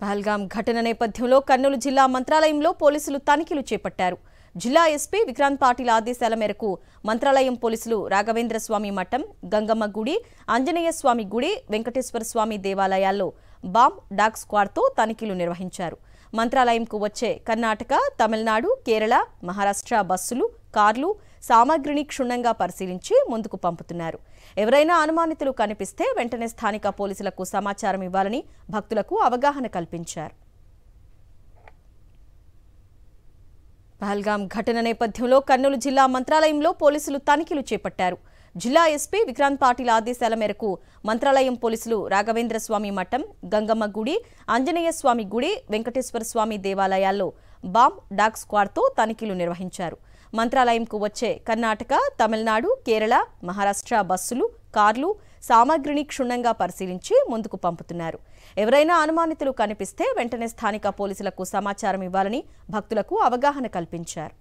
పహల్గాం ఘటన నేపథ్యంలో కర్నూలు జిల్లా మంత్రాలయంలో పోలీసులు తనిఖీలు చేపట్టారు. జిల్లా ఎస్పీ విక్రాంత్ పాటిల్ ఆదేశాల మేరకు మంత్రాలయం పోలీసులు రాఘవేంద్ర స్వామి మఠం, గంగమ్మ గుడి, ఆంజనేయ స్వామి గుడి, వెంకటేశ్వర స్వామి దేవాలయాల్లో బాంబ్ డాగ్ స్క్వాడ్తో తనిఖీలు నిర్వహించారు. మంత్రాలయంకు వచ్చే కర్ణాటక, తమిళనాడు, కేరళ, మహారాష్ట్ర బస్సులు, కార్లు సామాగ్రిని క్షుణ్ణంగా పరిశీలించి ముందుకు పంపుతున్నారు. ఎవరైనా అనుమానితులు కనిపిస్తే వెంటనే స్థానిక పోలీసులకు సమాచారం ఇవ్వాలని భక్తులకు అవగాహన కల్పించారు. పహల్గాం ఘటన నేపథ్యంలో కర్నూలు జిల్లా మంత్రాలయంలో పోలీసులు తనిఖీలు చేపట్టారు. జిల్లా ఎస్పీ విక్రాంత్ పాటిల్ ఆదేశాల మేరకు మంత్రాలయం పోలీసులు రాఘవేంద్ర స్వామి మఠం, గంగమ్మ గుడి, ఆంజనేయ స్వామి గుడి, వెంకటేశ్వర స్వామి దేవాలయాల్లో బాంబ్ డాగ్ స్క్వాడ్తో తనిఖీలు నిర్వహించారు. మంత్రాలయంకు వచ్చే కర్ణాటక, తమిళనాడు, కేరళ, మహారాష్ట్ర బస్సులు, కార్లు సామాగ్రిని క్షుణ్ణంగా పరిశీలించి ముందుకు పంపుతున్నారు. ఎవరైనా అనుమానితులు కనిపిస్తే వెంటనే స్థానిక పోలీసులకు సమాచారం ఇవ్వాలని భక్తులకు అవగాహన కల్పించారు.